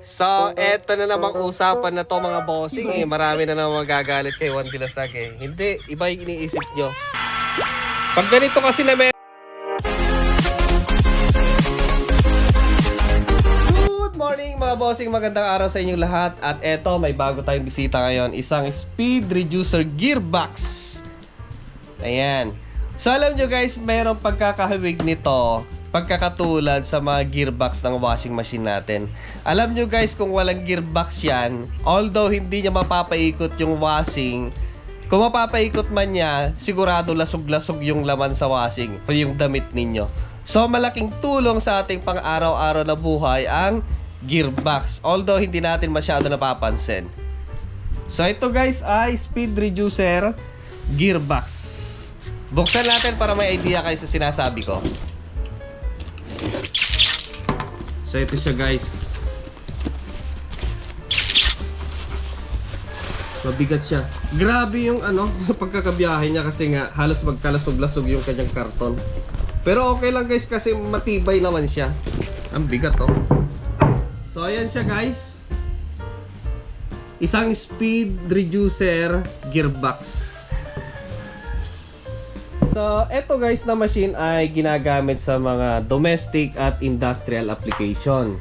So, eto na namang usapan na to mga bossing eh. Marami na namang magagalit kay Juan Dilasag eh. Hindi, iba yung iniisip nyo. Pag ganito kasi na Good morning mga bossing, magandang araw sa inyong lahat. At eto, may bago tayong bisita ngayon. Isang speed reducer gearbox. Ayan. So alam nyo guys, mayroong pagkakahawig nito pagkakatulad sa mga gearbox ng washing machine natin. Alam nyo guys, kung walang gearbox yan, although hindi niya mapapaikot yung washing, kung mapapaikot man niya, sigurado lasog-lasog yung laman sa washing o yung damit ninyo. So malaking tulong sa ating pang-araw-araw na buhay ang gearbox, although hindi natin masyado napapansin. So ito guys ay speed reducer gearbox. Buksan natin para may idea kayo sa sinasabi ko. So ito siya guys. Mabigat siya. Grabe yung pagkakabiyahe niya kasi nga halos magkalasog-lasog yung kanyang karton. Pero okay lang guys kasi matibay naman siya. Ang bigat oh. So ayan siya guys. Isang speed reducer gearbox. So, eto guys na machine ay ginagamit sa mga domestic at industrial application.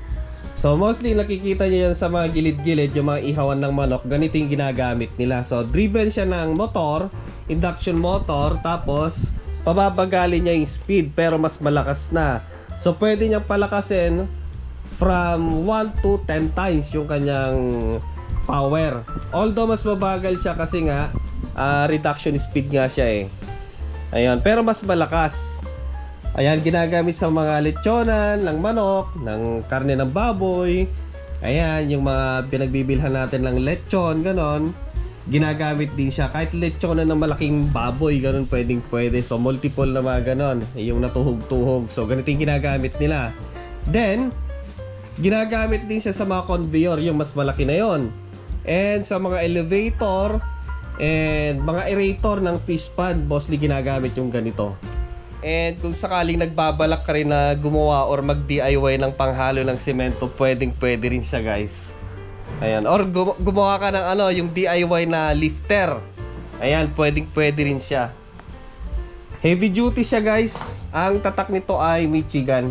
So, mostly nakikita niyo yan sa mga gilid-gilid, yung mga ihawan ng manok, ganito yung ginagamit nila. So, driven siya ng motor, induction motor, tapos pababagalin niya yung speed pero mas malakas na. So, pwede niyang palakasin from 1 to 10 times yung kanyang power. Although mas mabagal siya kasi nga reduction speed nga siya eh. Ayan, pero mas malakas. Ayan, ginagamit sa mga lechonan ng manok, ng karne ng baboy. Ayan, yung mga pinagbibilhan natin ng lechon, ganon. Ginagamit din siya. Kahit lechonan ng malaking baboy, ganon, pwede. So, multiple na mga ganon. Yung natuhog-tuhog. So, ganito yung ginagamit nila. Then, ginagamit din siya sa mga conveyor, yung mas malaki na yon. And sa mga elevator, and mga aerator ng fish pond, mostly ginagamit yung ganito. And kung sakaling nagbabalak ka rin na gumawa or mag-DIY ng panghalo ng semento, pwede rin siya guys. Ayan, or gumawa ka ng yung DIY na lifter. Ayan, pwede rin siya. Heavy duty siya guys. Ang tatak nito ay Michigan.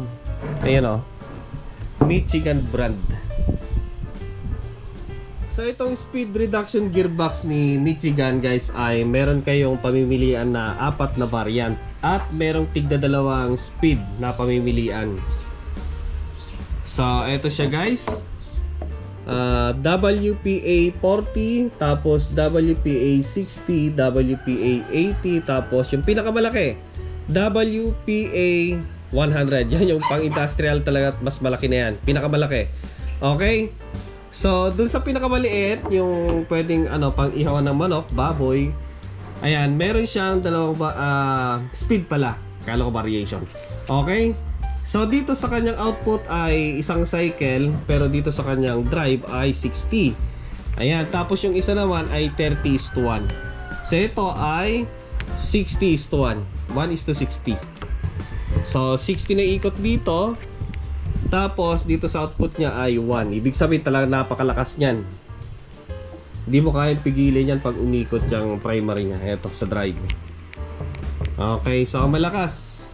Ayan oh, Michigan brand. So itong speed reduction gearbox ni Michigan guys ay meron kayong pamimilian na 4 na variant at merong tigda 2 speed na pamimilian. So ito siya guys, WPA 40, tapos WPA 60, WPA 80, tapos yung pinakamalaki WPA 100. Yan yung pang industrial talaga, mas malaki na yan, pinakamalaki. Okay. So, dun sa pinakamaliit, yung pwedeng pang ihawan ng manok, baboy. Ayan, meron siyang 2 speed pala. Kala ko variation. Okay? So, dito sa kanyang output ay isang cycle, pero dito sa kanyang drive ay 60. Ayan, tapos yung isa naman ay 30:1. So, ito ay 60:1. 1:60. So, 60 na ikot dito. Tapos dito sa output niya ay 1. Ibig sabihin talaga napakalakas niyan. Hindi mo kayang pigilin yan pag umikot yung primary niya. Ito sa drive. Okay, so malakas.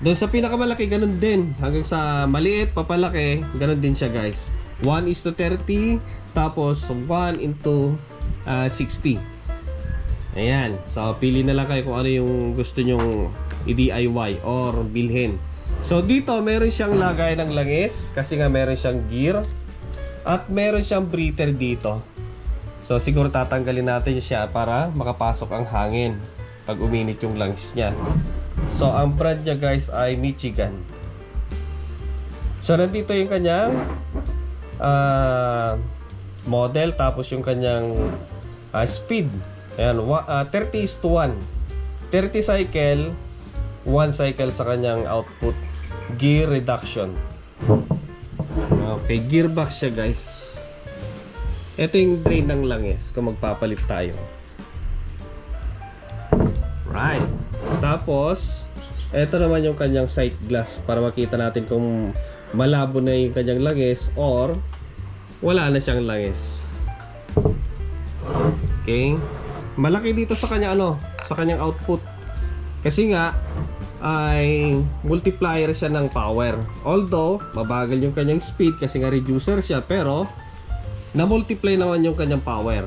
Doon sa pinakamalaki ganun din. Hanggang sa maliit papalaki, ganun din siya guys. 1:30, tapos 1:60. Ayan. So pili na lang kayo kung ano yung gusto nyong i-DIY or bilhin. So dito meron siyang lagay ng langis kasi nga meron siyang gear at meron siyang breather dito. So siguro tatanggalin natin siya para makapasok ang hangin pag uminit yung langis niya. So ang brand niya guys ay Michigan. So nandito yung kanyang model, tapos yung kanyang speed. Ayan, 30:1. 30 cycle, 1 cycle sa kanyang output. Gear reduction. Okay, gearbox siya guys. Ito yung drain ng langis kung magpapalit tayo. Right. Tapos ito naman yung kanyang sight glass para makita natin kung malabo na yung kanyang langis or wala na siyang langis. Okay? Malaki dito sa kanya sa kanyang output. Kasi nga ay multiplier siya ng power. Although mabagal yung kanyang speed kasi nga reducer siya, pero na-multiply naman yung kanyang power.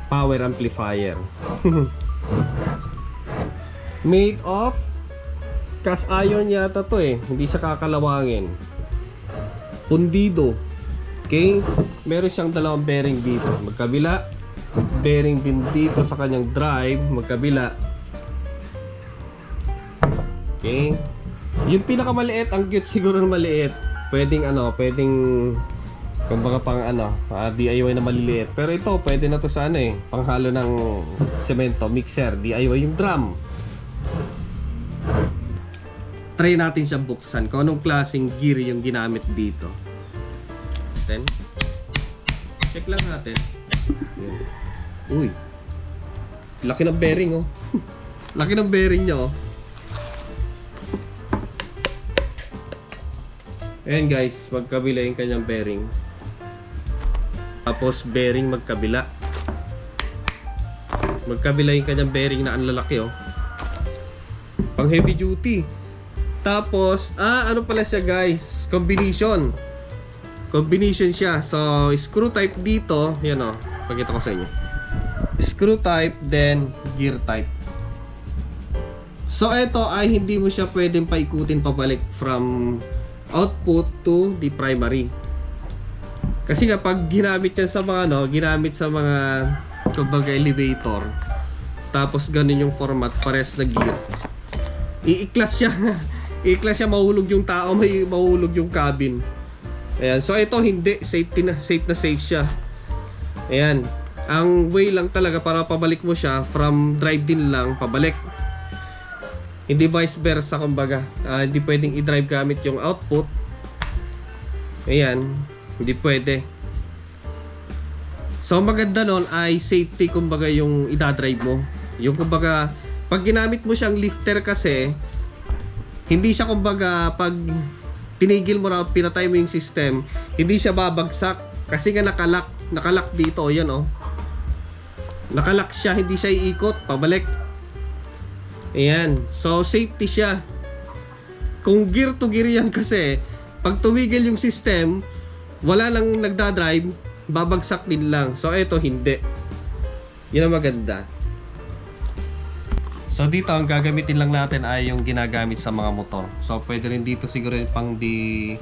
Power amplifier. Made of cast iron yata to hindi siya kakalawangin. Pundido. Okay? Meron siyang dalawang bearing dito, magkabila. Bearing din dito sa kanyang drive, magkabila. Okay? Yung pinakamaliit, ang cute siguro na maliit. Pwedeng kumbaga pang DIY na maliliit. Pero ito, pwede na to sa panghalo ng semento, mixer, DIY yung drum. Try natin siya buksan kung anong klaseng gear yung ginamit dito. Then, check lang natin. Yan. Uy, laki ng bearing laki ng bearing niya Ayan guys, magkabila yung kanyang bearing. Tapos bearing magkabila. Magkabila yung kanyang bearing na ang lalaki pang heavy duty. Tapos, ano pala siya guys? Combination. Combination siya. So, screw type dito. Yan pakita ko sa inyo. Screw type, then gear type. So, ito ay hindi mo siya pwedeng paikutin pabalik from output to the primary. Kasi nga pag ginamit yan sa mga ginamit sa mga kumbaga elevator, tapos ganun yung format, pares na gear, i-class siya. I-class siya, mahulog yung tao, mahulog yung cabin. Ayan, so ito hindi, safe na safe siya. Ayan, ang way lang talaga para pabalik mo siya from drive din lang pabalik. Hindi vice versa, kumbaga. Hindi pwedeng i-drive gamit yung output. Ayan, hindi pwede. So maganda nun ay safety, kumbaga, yung idadrive mo. Yung kumbaga, pag ginamit mo siyang lifter kasi, hindi siya kumbaga pag tinigil mo na, pinatay mo yung system, hindi siya babagsak kasi nga nakalak dito, yan nakalak siya, hindi siya iikot pabalik. Ayan, so safety siya. Kung gear to gear yan kasi, pag tumigil yung system, wala lang nagdadrive, babagsak din lang. So ito hindi. Yun ang maganda. So dito ang gagamitin lang natin ay yung ginagamit sa mga motor. So pwede rin dito siguro pang di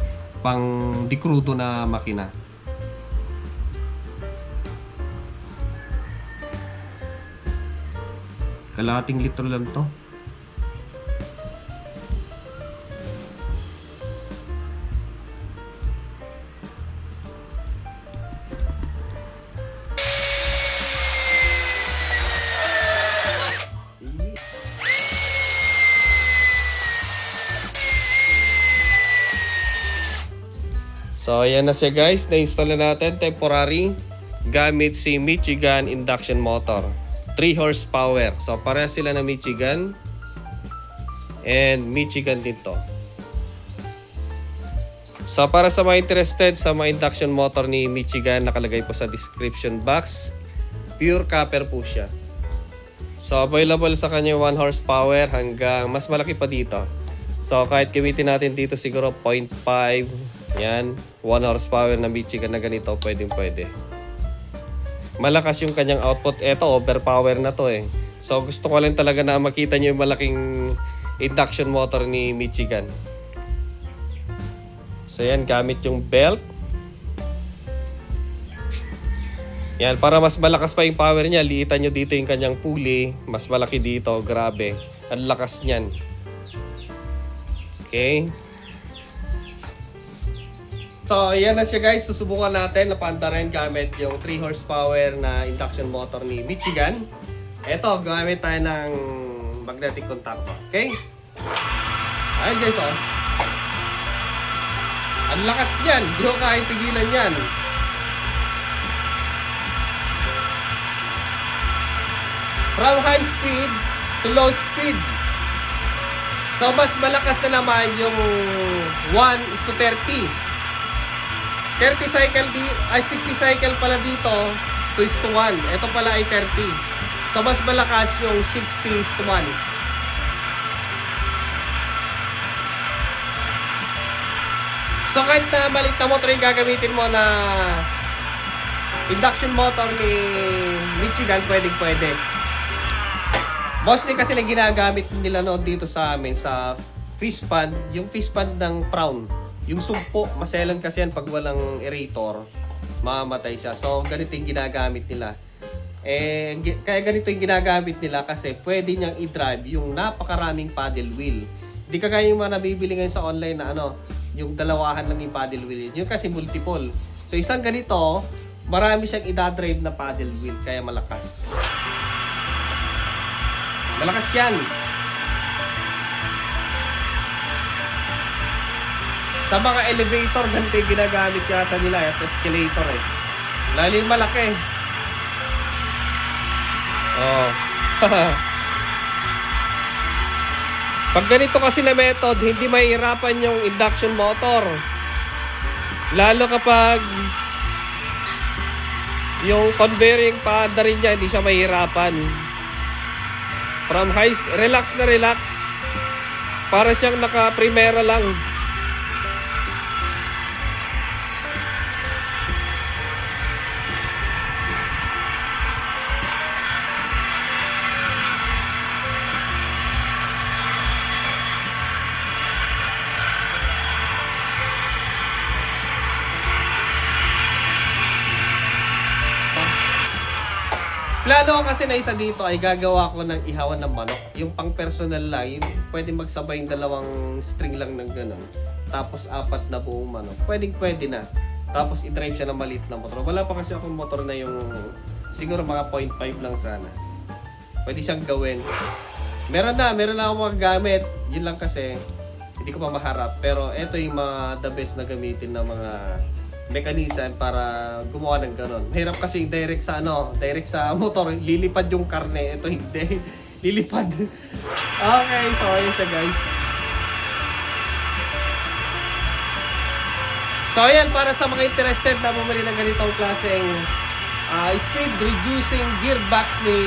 crudo na makina. Kalahating litro lang to. So ayan na siya guys, na-install na natin temporary gamit si Michigan induction motor, 3 horsepower. So pareha sila na Michigan and Michigan din to. So para sa mga interested sa mga induction motor ni Michigan, nakalagay po sa description box, pure copper po siya. So available sa kanya 1 horsepower hanggang mas malaki pa dito. So kahit gamitin natin dito siguro 0.5, yan, 1 horsepower na Michigan na ganito, pwede. Malakas yung kanyang output. Eto, overpower na to So gusto ko lang talaga na makita nyo yung malaking induction motor ni Michigan. So yan, gamit yung belt. Yan, para mas malakas pa yung power niya, liitan nyo dito yung kanyang pulley. Mas malaki dito, grabe. Ang lakas niyan. Okay. So, yan na siya guys. Susubukan natin na pantarin gamit yung 3 horsepower na induction motor ni Michigan. Ito, gamit tayo ng magnetic contactor. Okay? Ayan guys, ang lakas niyan. Di ko kaya pigilan yan. From high speed to low speed. So, mas malakas na naman yung 1:30. 30 cycle ay 60 cycle pala dito, 2:1. Ito pala ay 30. So, mas malakas yung 60:1. So, kahit na maliit na motor yung gagamitin mo na induction motor ni Michigan, pwede. Mostly kasi na ginagamit nila no dito sa amin sa fish pond, yung fish pond ng prawn. Yung sumpo, maselan kasi yan pag walang aerator, mamamatay siya. So, ganito yung ginagamit nila. Kaya ganito yung ginagamit nila kasi pwede niyang i-drive yung napakaraming paddle wheel. Hindi kagaya yung mga nabibili ngayon sa online na yung dalawahan lang yung paddle wheel. Yung kasi multiple. So, isang ganito, marami siyang i-drive na paddle wheel, kaya malakas. Malakas yan. Sa mga elevator, ganito yung ginagamit yata nila at escalator lalo yung malaki. Oh. Pag ganito kasi na method, hindi mahihirapan yung induction motor. Lalo kapag yung conveying paanda rin niya, hindi siya mahihirapan. From high, relax na relax. Para siyang naka-primera lang. Plano ko kasi na isa dito ay gagawa ko ng ihawan ng manok. Yung pang personal lang, yung pwede magsabay yung dalawang string lang ng gano'n. Tapos 4 na buong manok. Pwede na. Tapos i-drive siya ng maliit na motor. Wala pa kasi akong motor na yung siguro mga 0.5 lang sana. Pwede siyang gawin. Meron na akong mga gamit. Yun lang kasi hindi ko pa maharap. Pero ito yung mga the best na gamitin ng mga mechanism para gumawa ng ganon. Mahirap kasi direct sa motor, lilipad yung karne. Ito hindi. Lilipad. Okay, so ayun siya guys. So ayan, para sa mga interested na bumili ng ganitong klaseng speed reducing gearbox ni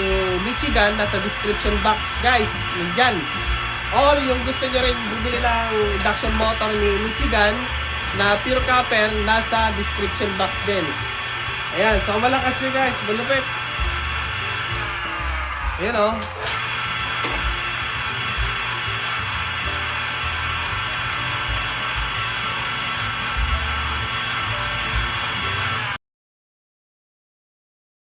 Michigan, nasa description box guys, nandyan. Or yung gusto nyo rin bumili ng induction motor ni Michigan na pure copper, nasa description box din. Ayan, so malakas yun guys, malupit. Ayan o.